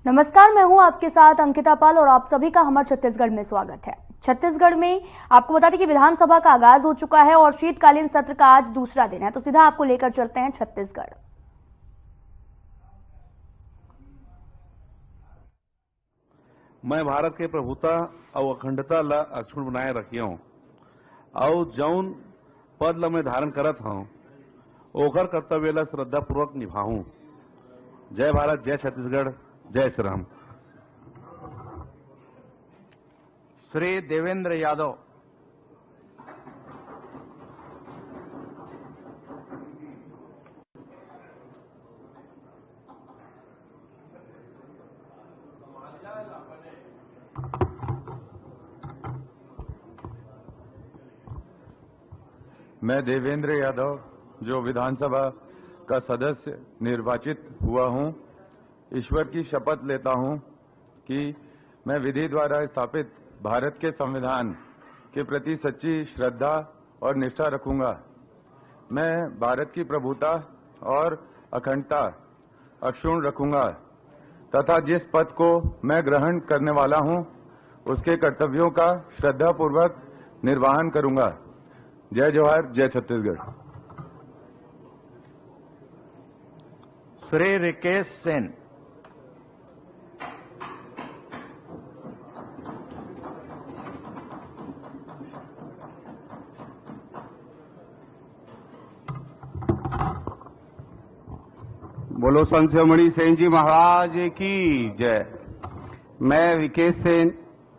नमस्कार, मैं हूं आपके साथ अंकिता पाल और आप सभी का हमारे छत्तीसगढ़ में स्वागत है। छत्तीसगढ़ में आपको बता दें कि विधानसभा का आगाज हो चुका है और शीतकालीन सत्र का आज दूसरा दिन है, तो सीधा आपको लेकर चलते हैं छत्तीसगढ़। मैं भारत के प्रभुता और अखंडता ला अक्षुण बनाए रखियो और जौन पद ला मैं धारण करत हूं ओकर कर्तव्य ला श्रद्धा पूर्वक निभाऊं। जय भारत, जय छत्तीसगढ़, जय श्री राम। श्री देवेंद्र यादव। मैं देवेंद्र यादव जो विधानसभा का सदस्य निर्वाचित हुआ हूं, ईश्वर की शपथ लेता हूं कि मैं विधि द्वारा स्थापित भारत के संविधान के प्रति सच्ची श्रद्धा और निष्ठा रखूंगा। मैं भारत की प्रभुता और अखंडता अक्षुण्ण रखूंगा तथा जिस पद को मैं ग्रहण करने वाला हूं उसके कर्तव्यों का श्रद्धापूर्वक निर्वहन करूंगा। जय जवाहर, जय छत्तीसगढ़। श्री रिकेश सेन। बोलो संत शिरोमणि सेन जी महाराज की जय। मैं रिकेश सेन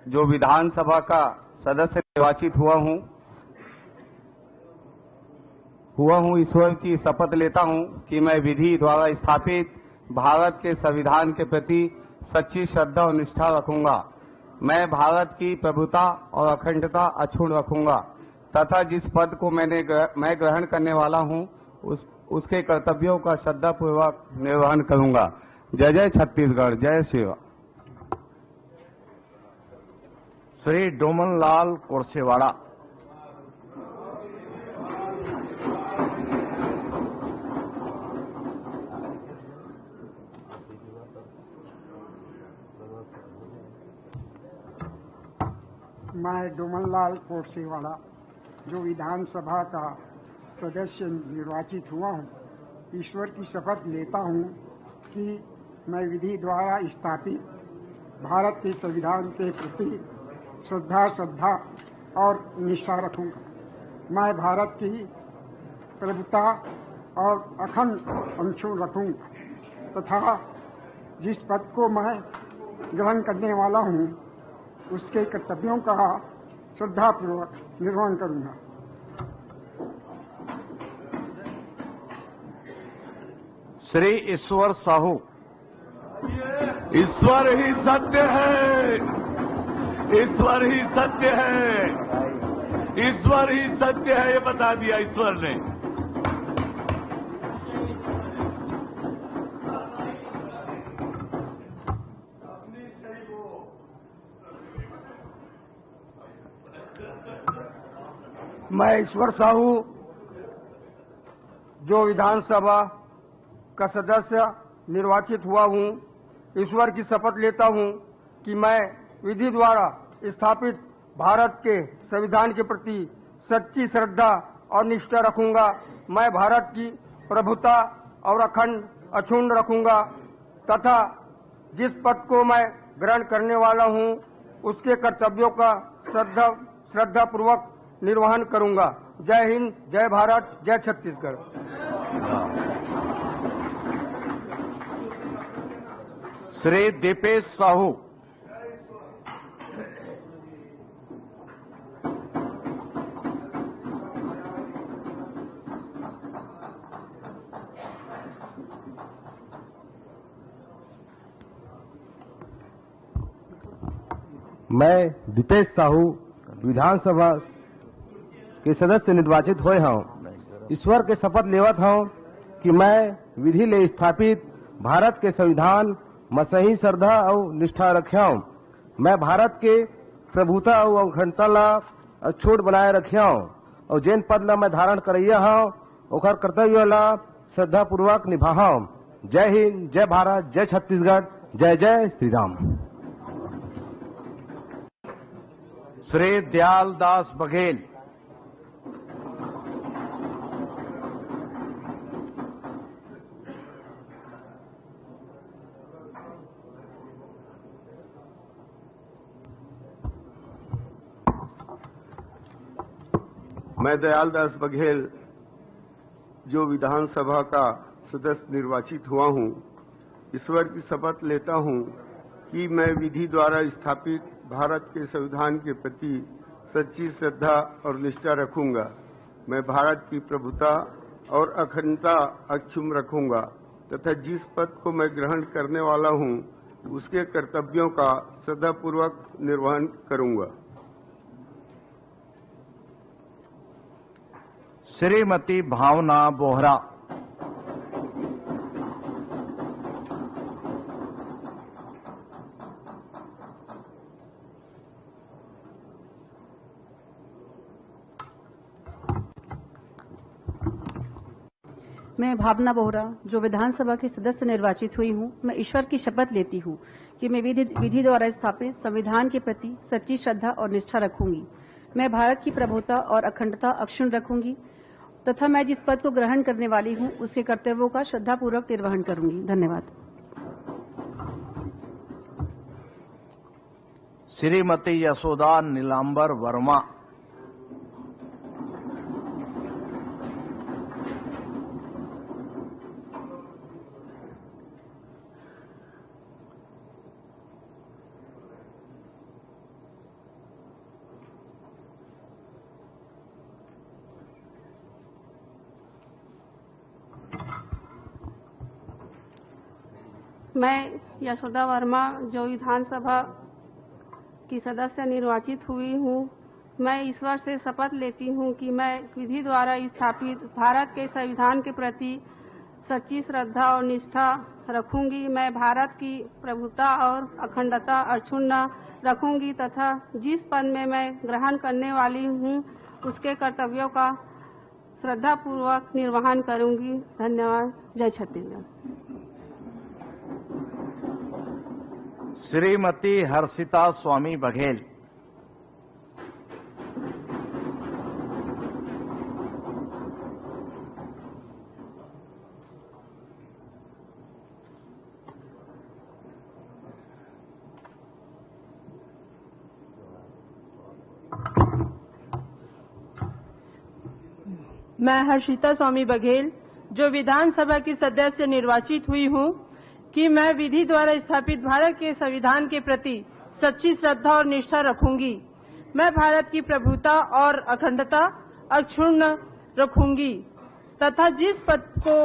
जो विधानसभा का सदस्य निर्वाचित हुआ हूं, ईश्वर की शपथ लेता हूं कि मैं विधि द्वारा स्थापित भारत के संविधान के प्रति सच्ची श्रद्धा और निष्ठा रखूंगा। मैं भारत की प्रभुता और अखंडता अक्षुण्ण रखूंगा तथा जिस पद को मैं ग्रहण करने वाला हूं उसके कर्तव्यों का श्रद्धापूर्वक निर्वहन करूंगा। जय जय छत्तीसगढ़, जय श्री राम। श्री डोमन लाल कोरसेवाड़ा। मैं डोमनलाल कोरसेवाड़ा जो विधानसभा का सदस्य निर्वाचित हुआ हूं, ईश्वर की शपथ लेता हूं कि मैं विधि द्वारा स्थापित भारत के संविधान के प्रति श्रद्धा और निष्ठा रखूंगा। मैं भारत की प्रभुता और अखंड अक्षुण्ण रखूंगा तथा जिस पद को मैं ग्रहण करने वाला हूं उसके कर्तव्यों का श्रद्धापूर्वक निर्वहन करूंगा। श्री ईश्वर साहू। ईश्वर ही सत्य है, ईश्वर ही सत्य है, ईश्वर ही सत्य है, ये बता दिया ईश्वर ने। मैं ईश्वर साहू जो विधानसभा का सदस्य निर्वाचित हुआ हूं, ईश्वर की शपथ लेता हूं कि मैं विधि द्वारा स्थापित भारत के संविधान के प्रति सच्ची श्रद्धा और निष्ठा रखूंगा। मैं भारत की प्रभुता और अखंड अक्षुण्ण रखूंगा तथा जिस पद को मैं ग्रहण करने वाला हूं उसके कर्तव्यों का श्रद्धापूर्वक निर्वहन करूंगा। जय हिंद, जय भारत, जय छत्तीसगढ़। श्री दीपेश साहू। मैं दीपेश साहू विधानसभा के सदस्य निर्वाचित हुए हूं, ईश्वर के शपथ लेवत हूं कि मैं विधि ले स्थापित भारत के संविधान में सही श्रद्धा और निष्ठा रखियो। मैं भारत के प्रभुता और अखंडता ला अक्षुण्ण बनाए रखियो और जैन पद ला मैं धारण करैया हूं ओकर कर्तव्य ला श्रद्धापूर्वक निभाऊं। जय हिंद, जय भारत, जय छत्तीसगढ़, जय जय श्री राम। श्री दयाल दास बघेल। मैं दयाल दास बघेल जो विधानसभा का सदस्य निर्वाचित हुआ हूं, ईश्वर की शपथ लेता हूं कि मैं विधि द्वारा स्थापित भारत के संविधान के प्रति सच्ची श्रद्धा और निष्ठा रखूंगा। मैं भारत की प्रभुता और अखंडता अक्षुण्ण रखूंगा तथा जिस पद को मैं ग्रहण करने वाला हूं उसके कर्तव्यों का श्रद्धापूर्वक निर्वहन करूंगा। श्रीमती भावना बोहरा। मैं भावना बोहरा जो विधानसभा की सदस्य निर्वाचित हुई हूं, मैं ईश्वर की शपथ लेती हूं कि मैं विधि द्वारा स्थापित संविधान के प्रति सच्ची श्रद्धा और निष्ठा रखूंगी। मैं भारत की प्रभुता और अखंडता अक्षुण्ण रखूंगी तथा मैं जिस पद को ग्रहण करने वाली हूं उसके कर्तव्यों का श्रद्धापूर्वक निर्वहन करूंगी। धन्यवाद। श्रीमती यशोदा नीलांबर वर्मा। मैं यशोदा वर्मा जो विधानसभा की सदस्य निर्वाचित हुई हूँ, मैं ईश्वर से शपथ लेती हूँ कि मैं विधि द्वारा स्थापित भारत के संविधान के प्रति सच्ची श्रद्धा और निष्ठा रखूंगी। मैं भारत की प्रभुता और अखंडता अक्षुण्ण रखूंगी तथा जिस पद में मैं ग्रहण करने वाली हूँ उसके कर्तव्यों का श्रद्धापूर्वक निर्वहन करूंगी। धन्यवाद। जय छत्तीसगढ़। श्रीमती हर्षिता स्वामी बघेल। मैं हर्षिता स्वामी बघेल जो विधानसभा की सदस्य निर्वाचित हुई हूं कि मैं विधि द्वारा स्थापित भारत के संविधान के प्रति सच्ची श्रद्धा और निष्ठा रखूंगी। मैं भारत की प्रभुता और अखंडता अक्षुण्ण रखूंगी तथा जिस पद को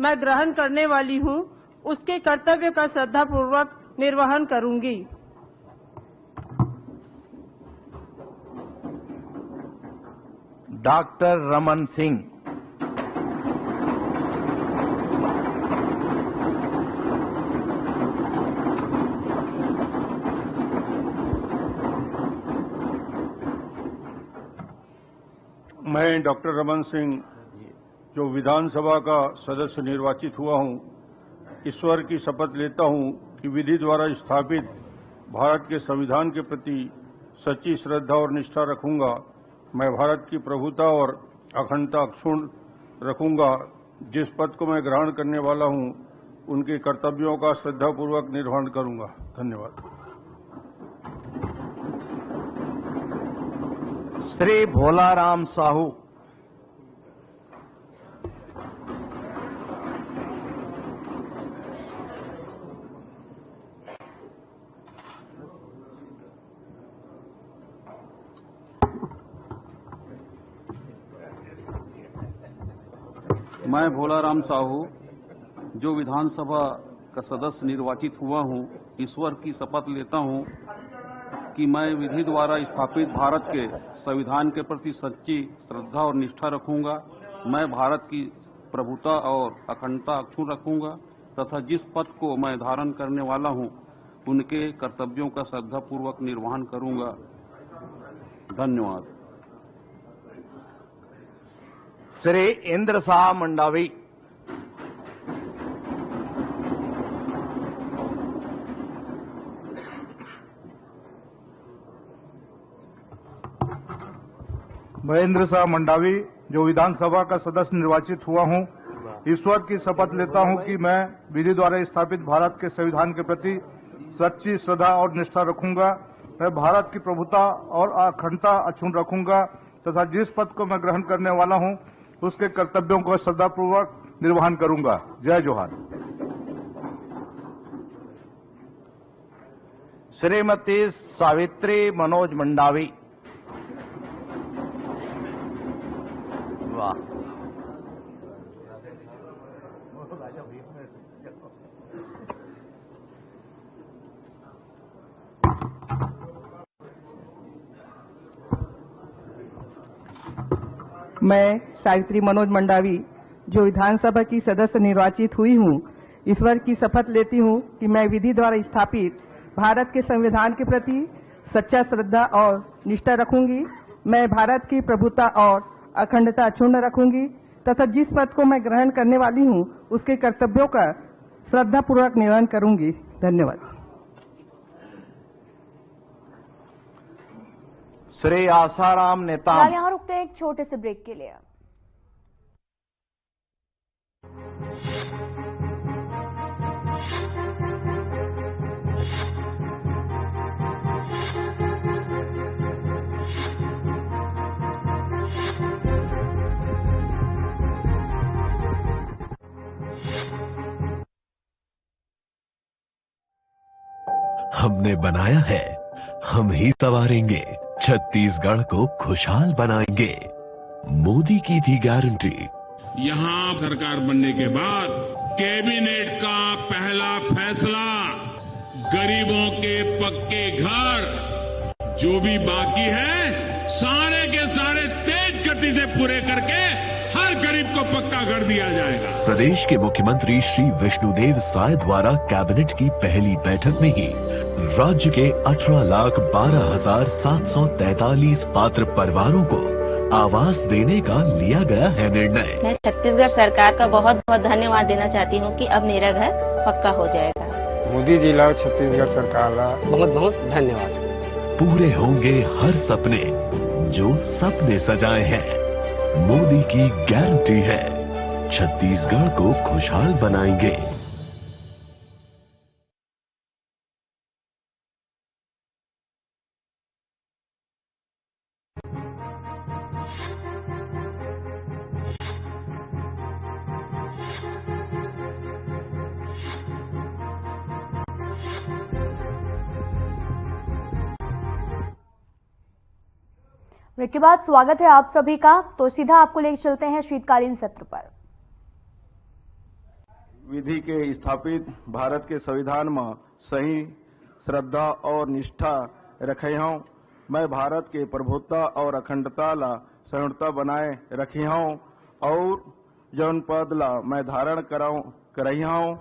मैं ग्रहण करने वाली हूं उसके कर्तव्य का श्रद्धापूर्वक निर्वहन करूंगी। डॉक्टर रमन सिंह। मैं डॉक्टर रमन सिंह जो विधानसभा का सदस्य निर्वाचित हुआ हूं, ईश्वर की शपथ लेता हूं कि विधि द्वारा स्थापित भारत के संविधान के प्रति सच्ची श्रद्धा और निष्ठा रखूंगा। मैं भारत की प्रभुता और अखंडता अक्षुण्ण रखूंगा। जिस पद को मैं ग्रहण करने वाला हूं उनके कर्तव्यों का श्रद्धापूर्वक निर्वहन करूंगा। धन्यवाद। श्री भोलाराम साहू। मैं भोलाराम साहू जो विधानसभा का सदस्य निर्वाचित हुआ हूं, ईश्वर की शपथ लेता हूं कि मैं विधि द्वारा स्थापित भारत के संविधान के प्रति सच्ची श्रद्धा और निष्ठा रखूंगा। मैं भारत की प्रभुता और अखंडता अक्षुण्ण रखूंगा तथा जिस पद को मैं धारण करने वाला हूं उनके कर्तव्यों का श्रद्धापूर्वक निर्वहन करूंगा। धन्यवाद। श्री इंद्र शाह मंडावी। महेंद्र शाह मंडावी जो विधानसभा का सदस्य निर्वाचित हुआ हूं, ईश्वर की शपथ लेता हूं कि मैं विधि द्वारा स्थापित भारत के संविधान के प्रति सच्ची श्रद्धा और निष्ठा रखूंगा। मैं भारत की प्रभुता और अखंडता अक्षुण्ण रखूंगा तथा जिस पद को मैं ग्रहण करने वाला हूं उसके कर्तव्यों को श्रद्धापूर्वक निर्वहन करूंगा। जय जोहार। श्रीमती सावित्री मनोज मंडावी। वाह। मैं सावित्री मनोज मंडावी जो विधानसभा की सदस्य निर्वाचित हुई हूं, ईश्वर की शपथ लेती हूं कि मैं विधि द्वारा स्थापित भारत के संविधान के प्रति सच्चा श्रद्धा और निष्ठा रखूंगी। मैं भारत की प्रभुता और अखंडता अक्षुण्ण रखूंगी तथा जिस पद को मैं ग्रहण करने वाली हूं उसके कर्तव्यों का श्रद्धापूर्वक निर्वहन करूंगी। धन्यवाद। श्री आसाराम नेताम। यहाँ रुकते हैं एक छोटे से ब्रेक के लिए। हमने बनाया है, हम ही संवारेंगे, छत्तीसगढ़ को खुशहाल बनाएंगे। मोदी की थी गारंटी। यहाँ सरकार बनने के बाद कैबिनेट का पहला फैसला गरीबों के पक्के घर जो भी बाकी है सारे के सारे तेज गति से पूरे करके हर गरीब को पक्का घर दिया जाएगा। प्रदेश के मुख्यमंत्री श्री विष्णुदेव साय द्वारा कैबिनेट की पहली बैठक में ही राज्य के 18,12,743 पात्र परिवारों को आवास देने का लिया गया है निर्णय। मैं छत्तीसगढ़ सरकार का बहुत बहुत धन्यवाद देना चाहती हूँ कि अब मेरा घर पक्का हो जाएगा। मोदी जी ला छत्तीसगढ़ सरकार का बहुत बहुत धन्यवाद। पूरे होंगे हर सपने जो सपने सजाए हैं। मोदी की गारंटी है, छत्तीसगढ़ को खुशहाल बनाएंगे। ब्रेक के बाद स्वागत है आप सभी का। तो सीधा आपको लेकर चलते हैं शीतकालीन सत्र पर। विधि के स्थापित भारत के संविधान में सही श्रद्धा और निष्ठा रखे हूं। मैं भारत के प्रभुता और अखंडता ला संहिता बनाए रखी हूं और जौन पद ला मैं धारण करही हूं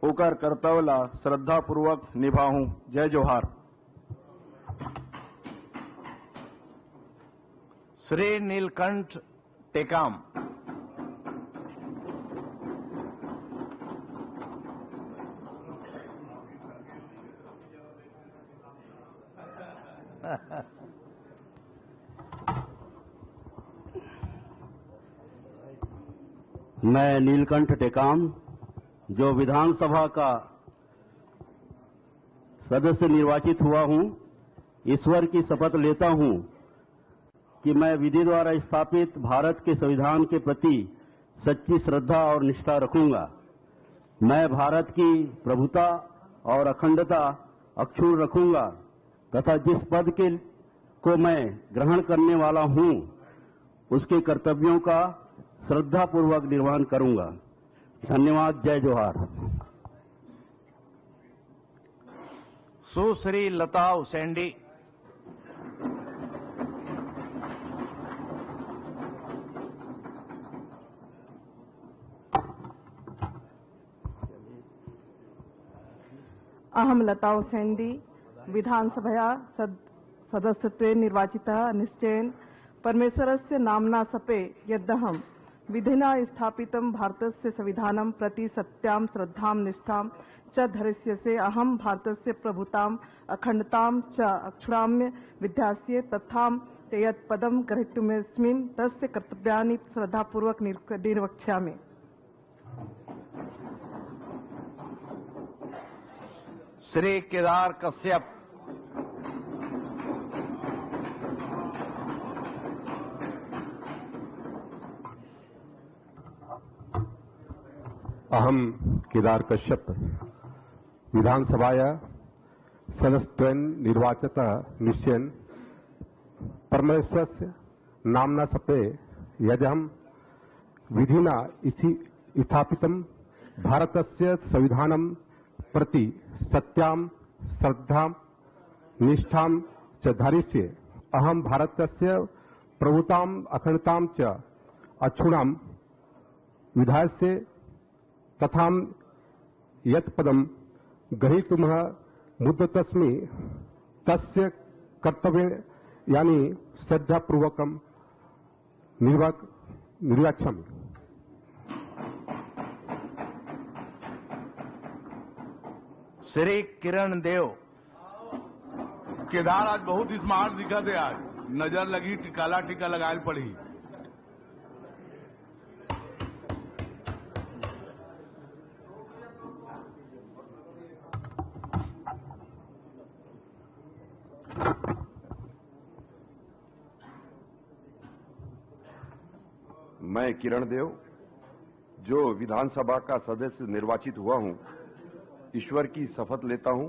ओकर कर्तव्य ला श्रद्धा पूर्वक निभाऊं। जय जोहार। श्री नीलकंठ टेकाम। मैं नीलकंठ टेकाम जो विधानसभा का सदस्य निर्वाचित हुआ हूं, ईश्वर की शपथ लेता हूं कि मैं विधि द्वारा स्थापित भारत के संविधान के प्रति सच्ची श्रद्धा और निष्ठा रखूंगा। मैं भारत की प्रभुता और अखंडता अक्षुण्ण रखूंगा तथा जिस पद को मैं ग्रहण करने वाला हूं उसके कर्तव्यों का श्रद्धापूर्वक निर्वहन करूंगा। धन्यवाद। जय जोहार। सुश्री लता उसेंडी। अहम लता उसेंडी विधानसभया सदस्यत्वे निर्वाचिता निश्चयेन परमेश्वरस्य नाम्ना सपे यद्दहं विधिना स्थापितं भारतस्य संविधानं प्रति सत्यां श्रद्धां निष्ठां च धरिष्यसे। अहं भारतस्य प्रभुतां अखंडतां च अक्षुणाम्य विद्यास्ये तथा ते यत् पदं ग्रहीतुमस्मिन् तस्य कर्तव्यानि श्रद्धापूर्वक निर्वक्ष्यामि। श्री केदार कश्यप। अहम केदार कश्यप विधानसभाया सदस्यत्वेन निर्वाचितः निश्चयेन परमेश्वरस्य नाम्ना सप्ते यदहं विधिना स्थापितं भारतस्य संविधानं प्रति सत्यां श्रद्धां निष्ठां च धारयिष्ये। अहं भारतस्य प्रभुताम् अखण्डतां च अक्षुणां विधास्ये तथा यत् पदं ग्रहीतुमः मुद्यतस्मि तस्य कर्तव्यानि श्रद्धापूर्वकं निर्वक्ष्यामि। श्री किरण देव। केदार आज बहुत स्मार्ट दिखा थे। आज नजर लगी काला टीका लगाए पड़ी। मैं किरण देव जो विधानसभा का सदस्य निर्वाचित हुआ हूं, ईश्वर की शपथ लेता हूं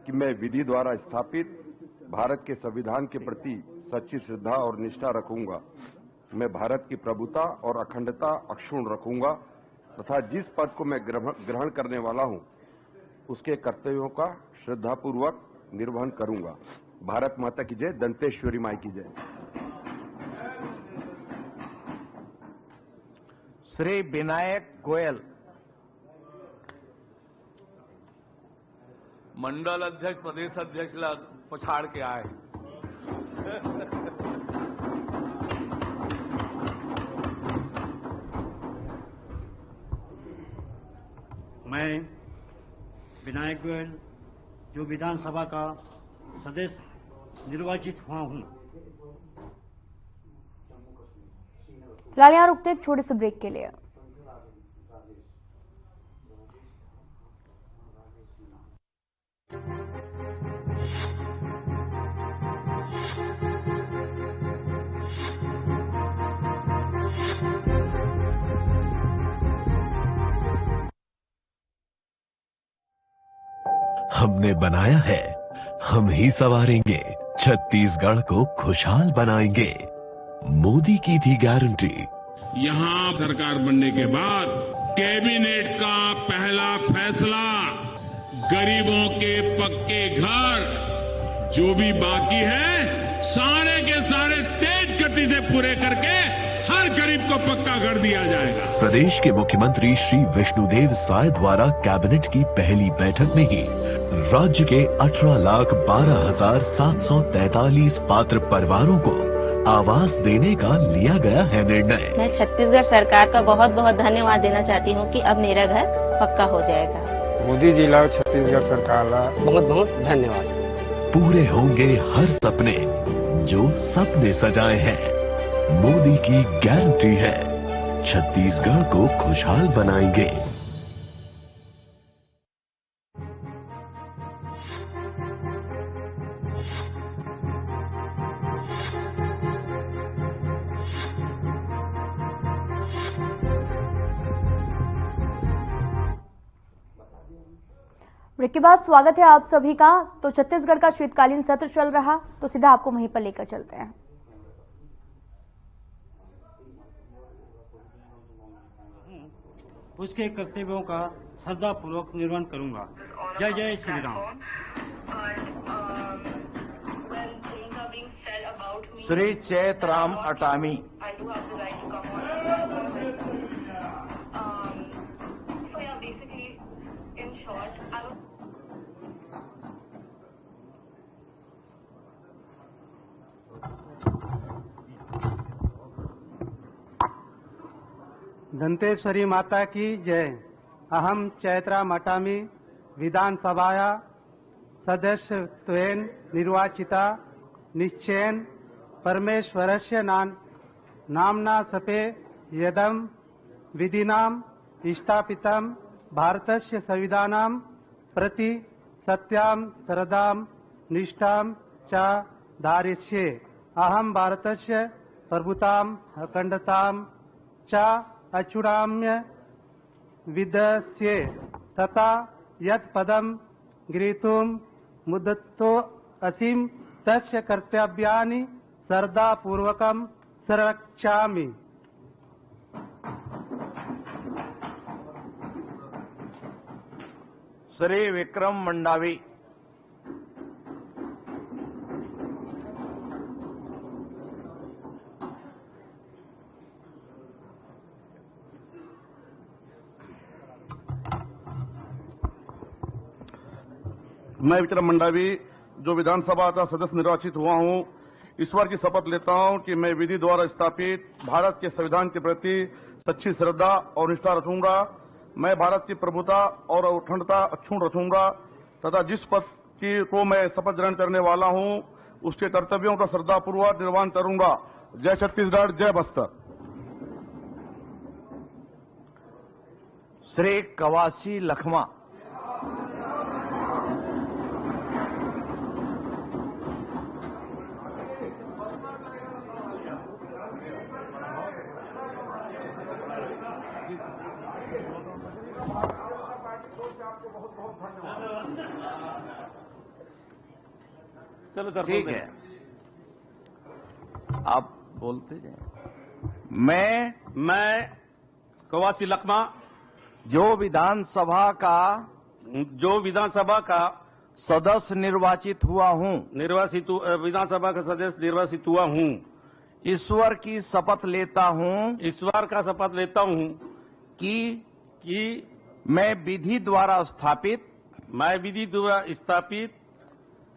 कि मैं विधि द्वारा स्थापित भारत के संविधान के प्रति सच्ची श्रद्धा और निष्ठा रखूंगा। मैं भारत की प्रभुता और अखंडता अक्षुण्ण रखूंगा तथा जिस पद को मैं ग्रहण करने वाला हूं उसके कर्तव्यों का श्रद्धापूर्वक निर्वहन करूंगा। भारत माता की जय। दंतेश्वरी माई की जय। श्री विनायक गोयल। मंडल अध्यक्ष प्रदेश अध्यक्ष पछाड़ के आए। मैं विनायक गोयल जो विधानसभा का सदस्य निर्वाचित हुआ हूं। फिलहाल यहाँ रुकते एक छोटे से ब्रेक के लिए। हमने बनाया है, हम ही संवारेंगे, छत्तीसगढ़ को खुशहाल बनाएंगे। मोदी की थी गारंटी। यहाँ सरकार बनने के बाद कैबिनेट का पहला फैसला गरीबों के पक्के घर जो भी बाकी है सारे के सारे तेज गति से पूरे करके हर गरीब को पक्का घर दिया जाएगा। प्रदेश के मुख्यमंत्री श्री विष्णुदेव साय द्वारा कैबिनेट की पहली बैठक में ही राज्य के 18,12,743 पात्र परिवारों को आवास देने का लिया गया है निर्णय। मैं छत्तीसगढ़ सरकार का बहुत बहुत धन्यवाद देना चाहती हूँ कि अब मेरा घर पक्का हो जाएगा। मोदी जी ला छत्तीसगढ़ सरकार ला बहुत बहुत धन्यवाद। पूरे होंगे हर सपने जो सपने सजाए हैं। मोदी की गारंटी है, छत्तीसगढ़ को खुशहाल बनाएंगे। ब्रेक के बाद स्वागत है आप सभी का। तो छत्तीसगढ़ का शीतकालीन सत्र चल रहा, तो सीधा आपको वहीं पर लेकर चलते हैं। उसके कर्तव्यों का श्रद्धापूर्वक निर्वहन करूंगा। जय जय श्री राम। श्री चैतराम अटामी। दंतेश्वरी माता की जय। अहम चैत्रा मटामी विधानसभाया सदस्यत्वेन निर्वाचिता निश्चयेन परमेश्वरस्य नाम्ना सपे यदं विधिनां स्थापितं भारतस्य संविधानं प्रति सत्यां श्रद्धां निष्ठां च धारयिष्ये। अहं भारतस्य प्रभुताम् अखण्डतां च अचूडाम्य विदस्ये तथा यत् पदं गृहीतुं मुदतो असीम तस्य कर्तव्यानि श्रद्धापूर्वकं संरक्षामि। श्री विक्रम मंडावी। मैं विक्रम मंडावी जो विधानसभा का सदस्य निर्वाचित हुआ हूं, ईश्वर की शपथ लेता हूं कि मैं विधि द्वारा स्थापित भारत के संविधान के प्रति सच्ची श्रद्धा और निष्ठा रखूंगा। मैं भारत की प्रभुता और अखंडता अक्षुण्ण रखूंगा तथा जिस पद को मैं शपथ ग्रहण करने वाला हूं उसके कर्तव्यों का श्रद्धापूर्वक निर्वहन करूंगा। जय छत्तीसगढ़, जय बस्तर। श्री कवासी लखमा। चलो सर, ठीक है, आप बोलते जाए। मैं कवासी लखमा जो विधानसभा का सदस्य निर्वाचित हुआ हूं, विधानसभा का सदस्य निर्वाचित हुआ हूं, ईश्वर की शपथ लेता हूं कि मैं विधि द्वारा स्थापित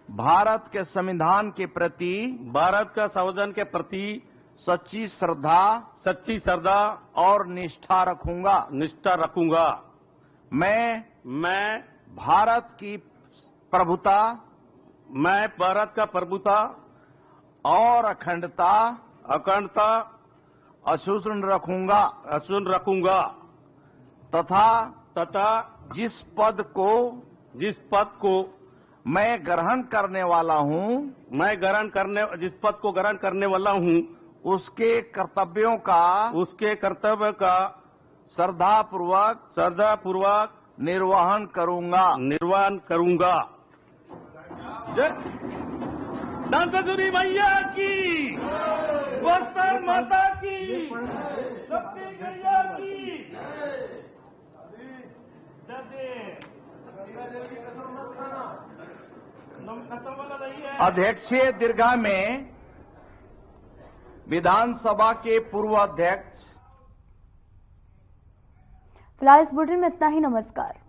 भारत के संविधान के प्रति सच्ची श्रद्धा और निष्ठा रखूंगा। मैं भारत का प्रभुता और अखंडता अक्षुण्ण रखूंगा तथा जिस पद को मैं ग्रहण करने वाला हूं, उसके कर्तव्य का श्रद्धापूर्वक निर्वहन करूंगा। दांतासुरी भैया की, बस्तर माता की, छत्तीसगढ़िया की। अध्यक्षीय दीर्घा में विधानसभा के पूर्व अध्यक्ष। फिलहाल इस बुलेटिन में इतना ही। नमस्कार।